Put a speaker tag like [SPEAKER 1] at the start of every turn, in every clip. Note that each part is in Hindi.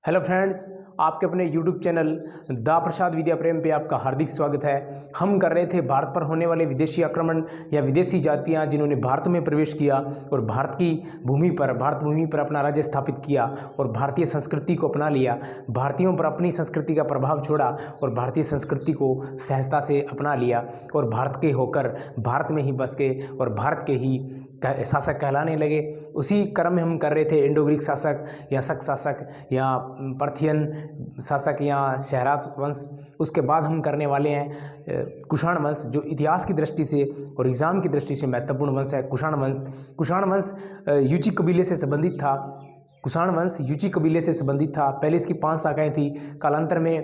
[SPEAKER 1] हेलो फ्रेंड्स, आपके अपने यूट्यूब चैनल दा प्रसाद विद्या प्रेम पे आपका हार्दिक स्वागत है। हम कर रहे थे भारत पर होने वाले विदेशी आक्रमण या विदेशी जातियां जिन्होंने भारत में प्रवेश किया और भारत भूमि पर अपना राज्य स्थापित किया और भारतीय संस्कृति को अपना लिया, भारतीयों पर अपनी संस्कृति का प्रभाव छोड़ा और भारतीय संस्कृति को सहजता से अपना लिया और भारत के होकर भारत में ही बस गए और भारत के ही शासक कहलाने लगे। उसी क्रम में हम कर रहे थे इंडो ग्रीक शासक या शक शासक या पार्थियन शासक या शहरात वंश। उसके बाद हम करने वाले हैं कुषाण वंश, जो इतिहास की दृष्टि से और एग्जाम की दृष्टि से महत्वपूर्ण वंश है। कुषाण वंश युची कबीले से संबंधित था। कुषाण वंश युची कबीले से संबंधित था। पहले इसकी 5 शाखाएँ थी, कालांतर में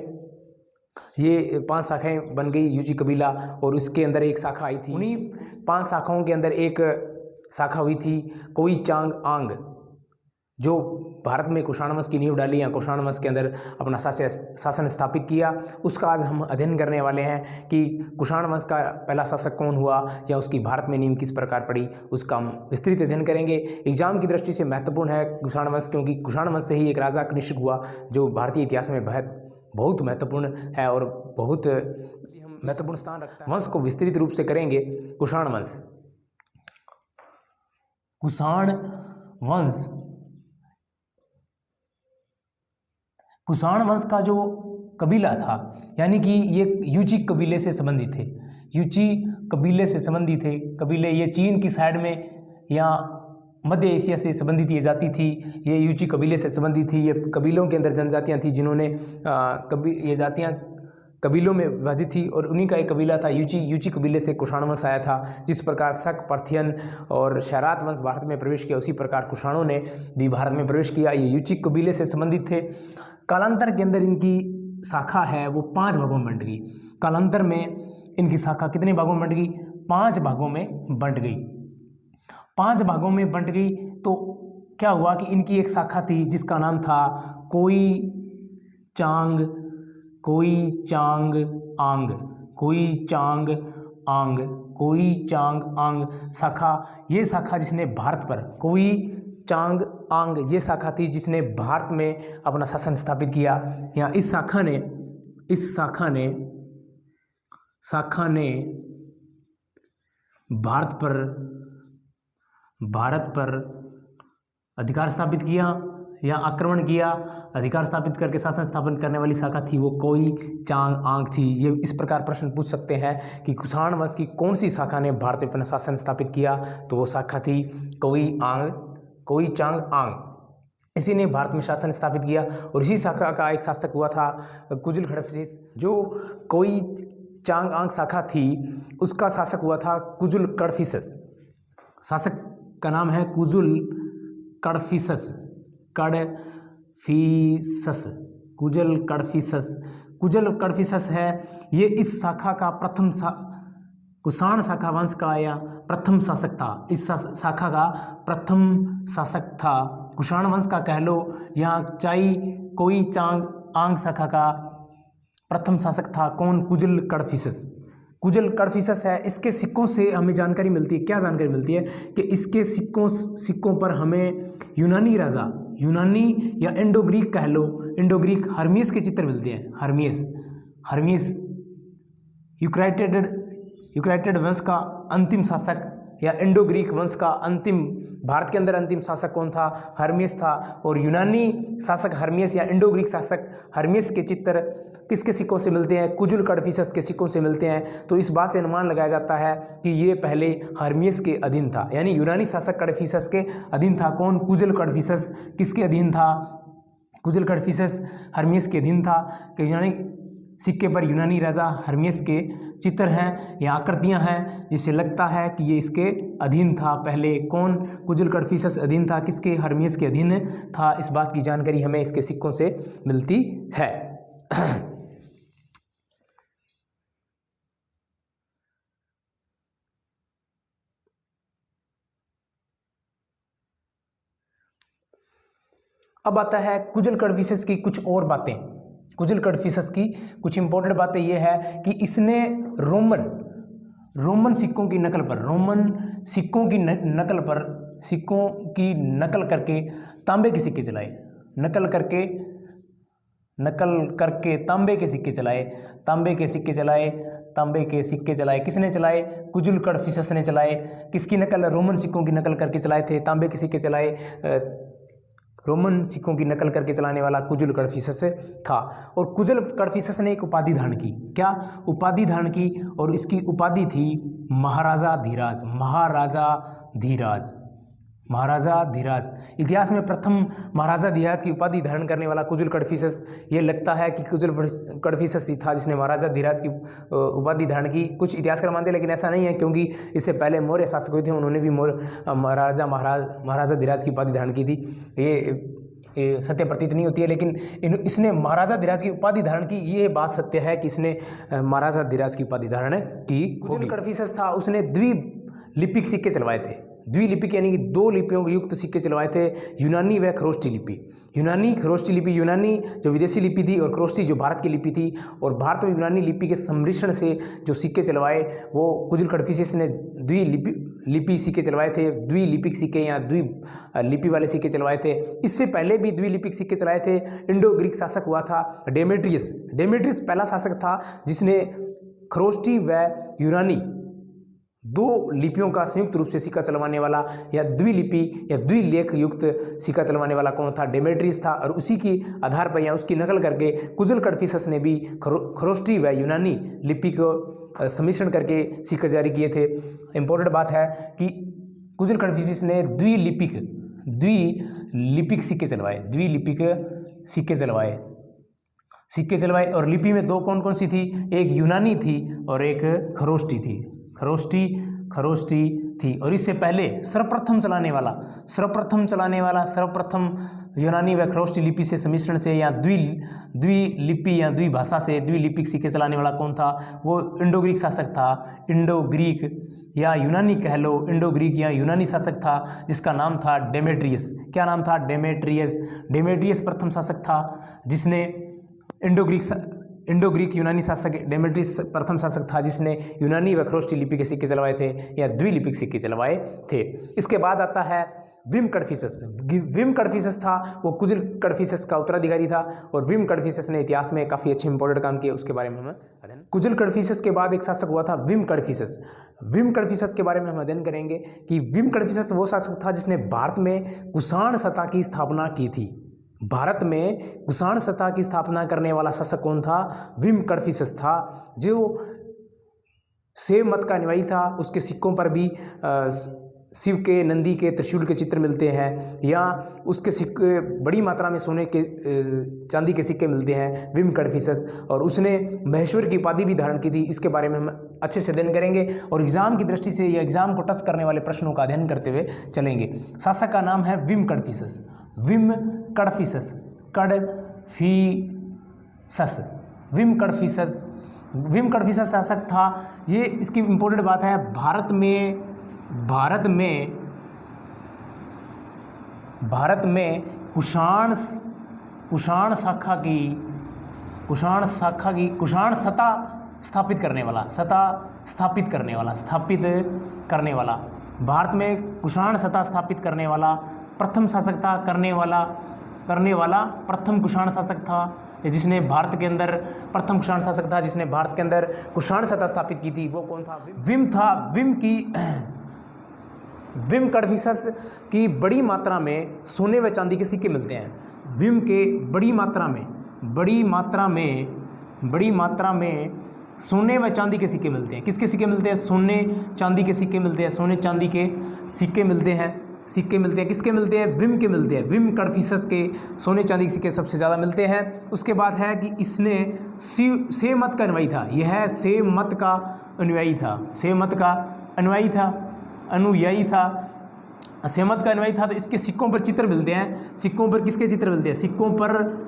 [SPEAKER 1] ये 5 शाखाएँ बन गई युची कबीला और उसके अंदर एक शाखा आई थी। उन्हीं 5 शाखाओं के अंदर एक शाखा हुई थी कोई चांग आंग, जो भारत में कुषाण वंश की नींव डाली या कुषाण वंश के अंदर अपना शासन स्थापित किया। उसका आज हम अध्ययन करने वाले हैं कि कुषाण वंश का पहला शासक कौन हुआ या उसकी भारत में नींव किस प्रकार पड़ी, उसका हम विस्तृत अध्ययन करेंगे। एग्जाम की दृष्टि से महत्वपूर्ण है कुषाण वंश, क्योंकि कुषाण वंश से ही एक राजा कनिष्क हुआ जो भारतीय इतिहास में बहुत महत्वपूर्ण है और बहुत महत्वपूर्ण स्थान रखता है। वंश को विस्तृत रूप से करेंगे। कुषाण वंश कुषाण वंश का जो कबीला था, यानी कि ये युची कबीले से संबंधित थे। युची कबीले से संबंधित थे कबीले, ये चीन की साइड में या मध्य एशिया से संबंधित ये जाति थी। ये युची कबीले से संबंधित थी। ये कबीलों के अंदर जनजातियां थी जिन्होंने ये जातियां कबीलों में विभाजित थी और उन्हीं का एक कबीला था युची कबीले से कुषाण वंश आया था। जिस प्रकार शक, पार्थियन और शहरात वंश भारत में प्रवेश किया, उसी प्रकार कुषाणों ने भी भारत में प्रवेश किया। ये युची कबीले से संबंधित थे। कालांतर के अंदर इनकी शाखा है वो 5 भागों में बंट गई। कालांतर में इनकी शाखा कितने भागों में बंट गई? 5 भागों में बंट गई। 5 भागों में बंट गई तो क्या हुआ कि इनकी एक शाखा थी जिसका नाम था कोई चांग आंग शाखा। ये शाखा जिसने भारत पर कोई चांग आंग ये शाखा थी जिसने भारत में अपना शासन स्थापित किया। या इस शाखा ने भारत पर अधिकार स्थापित किया या आक्रमण किया। अधिकार स्थापित करके शासन स्थापन करने वाली शाखा थी वो कोई चांग आंग थी। ये इस प्रकार प्रश्न पूछ सकते हैं कि कुषाण वंश की कौन सी शाखा ने भारत में अपना शासन स्थापित किया, तो वो शाखा थी कोई चांग आंग। इसी ने भारत में शासन स्थापित किया और इसी शाखा का एक शासक हुआ था कुजुल कडफिस। जो कोई चांग आंग शाखा थी उसका शासक हुआ था कुजुल कडफिस। शासक का नाम है कुजुल कडफिस। कुजुल कडफिस है। ये इस शाखा का कुषाण शाखा वंश का या प्रथम शासक था। इस शाखा का प्रथम शासक था। कुषाण वंश का कह लो या कोई चांग आंग शाखा का प्रथम शासक था कौन? कुजुल कडफिस है। इसके सिक्कों से हमें जानकारी मिलती है। क्या जानकारी मिलती है कि इसके सिक्कों पर हमें यूनानी या इंडो ग्रीक कह लो, इंडो ग्रीक हर्मियस के चित्र मिलते हैं। हर्मियस यूक्राइटेड वंश का अंतिम शासक या इंडो ग्रीक वंश का भारत के अंदर अंतिम शासक कौन था? हर्मियस था। और यूनानी शासक हर्मियस या इंडो ग्रीक शासक हर्मियस के चित्र किसके सिक्कों से मिलते हैं? कुजुल कडफिस के सिक्कों से मिलते हैं। तो इस बात से अनुमान लगाया जाता है कि ये पहले हर्मियस के अधीन था, यानी यूनानी शासक कडफिस के अधीन था। कौन? कुजुल कडफिस किसके अधीन था? कुजुल कडफिस हर्मियस के अधीन था। कि यूनानी सिक्के पर यूनानी राजा हर्मियस के चित्र हैं या आकृतियां हैं, जिससे लगता है कि ये इसके अधीन था पहले। कौन? कुजुल कडफिस अधीन था किसके? हर्मियस के अधीन था। इस बात की जानकारी हमें इसके सिक्कों से मिलती है। अब आता है कुजुल कडफिस की कुछ और बातें। कुजुल कडफिस की कुछ इंपॉर्टेंट बातें यह है कि इसने रोमन सिक्कों की नकल करके तांबे के सिक्के चलाए। नकल करके तांबे के सिक्के चलाए, तांबे के सिक्के चलाए, तांबे के सिक्के चलाए। किसने चलाए? कुजुल कडफिसस ने चलाए। किसकी नकल? रोमन सिक्कों की नकल करके चलाए थे। तांबे के सिक्के चलाए रोमन सिक्कों की नकल करके चलाने वाला कुजुल कडफिसस था। और कुजुल कडफिसस ने एक उपाधि धारण की। क्या उपाधि धारण की? और इसकी उपाधि थी महाराजा धीराज। महाराजा धीराज, महाराजा धीराज। इतिहास में प्रथम महाराजा धीराज की उपाधि धारण करने वाला कुजुल कडफिसस, ये लगता है कि कुजुल कडफिसस ही था जिसने महाराजा धीराज की उपाधि धारण की। कुछ इतिहासकार मानते हैं, लेकिन ऐसा नहीं है, क्योंकि इससे पहले मौर्य शासक हुए थे, उन्होंने भी महाराजा धीराज की उपाधि धारण की थी। ये सत्य प्रतीत नहीं होती है, लेकिन इसने महाराजा धीराज की उपाधि धारण की, ये बात सत्य है कि इसने महाराजा धीराज की उपाधि धारण की। कुजुल कडफिसस था, उसने द्विलिपिक सिक्के चलवाए थे। द्विलिपिक यानी कि 2 लिपियों के युक्त सिक्के चलवाए थे, यूनानी व खरोष्टी लिपि। यूनानी, खरोष्टी लिपि। यूनानी जो विदेशी लिपि थी और खरोष्टी जो भारत की लिपि थी। और भारत में यूनानी लिपि के सम्मिश्रण से जो सिक्के चलवाए वो कुजुल कडफिसस ने द्विलिपि सिक्के चलवाए थे। द्विलिपिक सिक्के या द्विलिपि वाले सिक्के चलवाए थे। इससे पहले भी द्विलिपिक सिक्के चलाए थे। इंडो ग्रीक शासक हुआ था डेमेट्रियस। डेमेट्रियस पहला शासक था जिसने खरोष्टी व यूनानी 2 लिपियों का संयुक्त रूप से सिक्का चलवाने वाला या द्विलिपि या द्विलेख युक्त सिक्का चलवाने वाला कौन था? डेमेट्रियस था। और उसी की आधार पर या उसकी नकल करके कुजुल कडफिसस ने भी खरोष्टी व यूनानी लिपि को सम्मिश्रण करके सिक्के जारी किए थे। इंपॉर्टेंट बात है कि कुजुल कडफिसस ने द्विलिपिक सिक्के चलवाए। द्विलिपिक सिक्के चलवाए और लिपि में 2 कौन कौन सी थी? एक यूनानी थी और एक खरोष्टी थी। खरोष्टी थी। और इससे पहले सर्वप्रथम यूनानी व खरोष्टी लिपि से सम्मिश्रण से या द्विलिपि या द्विभाषा से द्विलिपिक सिक्के चलाने वाला कौन था? वो इंडो ग्रीक शासक था। इंडो ग्रीक या यूनानी कह लो, इंडो ग्रीक या यूनानी शासक था जिसका नाम था डेमेट्रियस। क्या नाम था? डेमेट्रियस प्रथम शासक था जिसने इंडो ग्रीक यूनानी शासक डेमेट्रियस प्रथम शासक था जिसने यूनानी व खरोष्टी लिपि के सिक्के चलवाए थे या द्विलिपिक सिक्के चलवाए थे। इसके बाद आता है विम कडफिसस। विम कडफिसस था, वो कुजुल कडफिसस का उत्तराधिकारी था। और विम कडफिसस ने इतिहास में काफ़ी अच्छे इंपॉर्टेंट काम किए, उसके बारे में हम अध्ययन। कुजुल कडफिसस के बाद एक शासक हुआ था विम कडफिसस। विम कडफिसस के बारे में हम अध्ययन करेंगे कि विम कडफिसस वो शासक था जिसने भारत में कुषाण सत्ता की स्थापना की थी। भारत में कुषाण सत्ता की स्थापना करने वाला शासक कौन था? विम कडफिसस था, जो शैव मत का अनुयायी था। उसके सिक्कों पर भी शिव के, नंदी के, त्रिशूल के चित्र मिलते हैं, या उसके सिक्के बड़ी मात्रा में सोने के, चांदी के सिक्के मिलते हैं विम कडफिसस। और उसने महेश्वर की उपाधि भी धारण की थी। इसके बारे में हम अच्छे से अध्ययन करेंगे और एग्जाम की दृष्टि से या एग्जाम को टच करने वाले प्रश्नों का अध्ययन करते हुए चलेंगे। शासक का नाम है विम कडफिसस। विम कडफिसस, विम कडफिसस शासक था। ये इसकी इंपॉर्टेंट बात है, भारत में कुषाण सत्ता स्थापित करने वाला भारत में कुषाण सत्ता स्थापित करने वाला प्रथम शासक था। प्रथम कुषाण शासक था जिसने भारत के अंदर कुषाण सत्ता स्थापित की थी। वो कौन था? विम था। विम कडफिसस की बड़ी मात्रा में सोने व चांदी के सिक्के मिलते हैं। विम के बड़ी मात्रा में सोने व चांदी के सिक्के मिलते हैं। किसके सिक्के मिलते हैं? सोने चांदी के सिक्के मिलते हैं। सोने चांदी के सिक्के मिलते हैं। किसके मिलते हैं? विम के मिलते हैं। विम कडफिसस के सोने चांदी के सिक्के सबसे ज़्यादा मिलते हैं। उसके बाद है कि इसने शैव मत का अनुयायी था। यह शैव मत का अनुयायी था। तो इसके सिक्कों पर चित्र मिलते हैं। सिक्कों पर किसके चित्र मिलते हैं? सिक्कों पर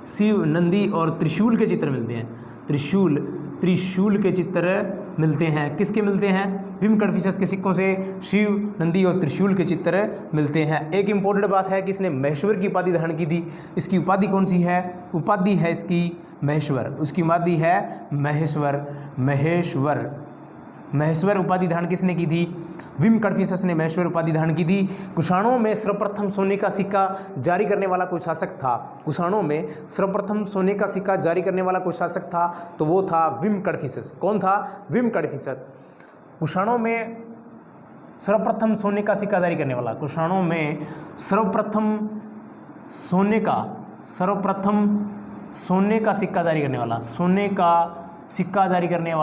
[SPEAKER 1] शिव नंदी और त्रिशूल के चित्र मिलते हैं। त्रिशूल के चित्र मिलते हैं। किसके मिलते हैं? विम कडफिसस के सिक्कों से शिव, नंदी और त्रिशूल के चित्र मिलते हैं। एक इंपॉर्टेंट बात है कि इसने महेश्वर की उपाधि धारण की थी। इसकी उपाधि कौन सी है? उपाधि है इसकी महेश्वर। उसकी उपाधि है महेश्वर। महेश्वर उपाधि धारण किसने की थी? विम कडफिसस ने महेश्वर उपाधि धारण की थी। कुषाणों में सर्वप्रथम सोने का सिक्का जारी करने वाला कोई शासक था? कुषाणों में सर्वप्रथम सोने का सिक्का जारी करने वाला कोई शासक था तो वो था विम कडफिसस। कौन था? विम कडफिसस। कुषाणों में सर्वप्रथम सोने का सिक्का जारी करने वाला, कुषाणों में सर्वप्रथम सोने का सिक्का जारी करने वाला, सोने का सिक्का जारी करने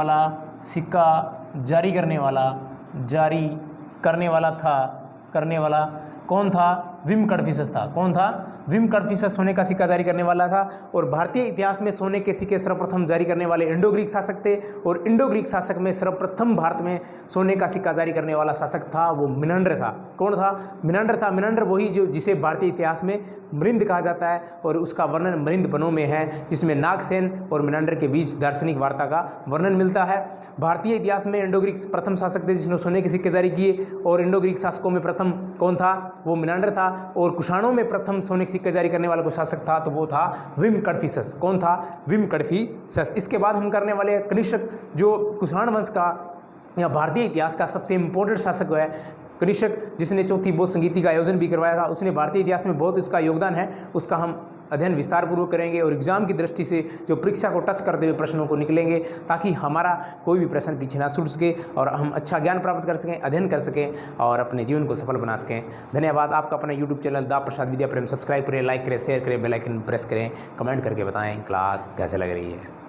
[SPEAKER 1] वाला कौन था? विम कडफिसस था। कौन था? विम कडफिसस सोने का सिक्का जारी करने वाला था। और भारतीय इतिहास में सोने के सिक्के सर्वप्रथम जारी करने वाले इंडो ग्रीक शासक थे, और इंडो ग्रीक शासक में सर्वप्रथम भारत में सोने का सिक्का जारी करने वाला शासक था वो मिनांडर था। कौन था? मिनांडर था। मिनांडर वही जिसे भारतीय इतिहास में मृंद कहा जाता है, और उसका वर्णन मृंद बनों में है, जिसमें नागसेन और मिनांडर के बीच दार्शनिक वार्ता का वर्णन मिलता है। भारतीय इतिहास में इंडो ग्रीक प्रथम शासक थे जिसने सोने के सिक्के जारी किए, और इंडो ग्रीक शासकों में प्रथम कौन था? वो मिनांडर था। और कुषाणों में प्रथम सोने के सिक्के जारी करने वाला कोई शासक था तो वो था विम कडफिसस। कौन था? विम कडफिसस। इसके बाद हम करने वाले कनिष्क, जो कुषाण वंश का या भारतीय इतिहास का सबसे इंपॉर्टेंट शासक है कनिष्क, जिसने चौथी बौद्ध संगीति का आयोजन भी करवाया था। उसने भारतीय इतिहास में बहुत इसका योगदान है, उसका हम अध्ययन विस्तार पूर्वक करेंगे, और एग्जाम की दृष्टि से जो परीक्षा को टच करते हुए प्रश्नों को निकलेंगे, ताकि हमारा कोई भी प्रश्न पीछे ना छूट सके और हम अच्छा ज्ञान प्राप्त कर सकें, अध्ययन कर सकें और अपने जीवन को सफल बना सकें। धन्यवाद। आपका अपना यूट्यूब चैनल दा प्रसाद विद्या प्रेम सब्सक्राइब करें, लाइक करें, शेयर करें, बेल आइकन प्रेस करें, कमेंट करके बताएं क्लास कैसे लग रही है।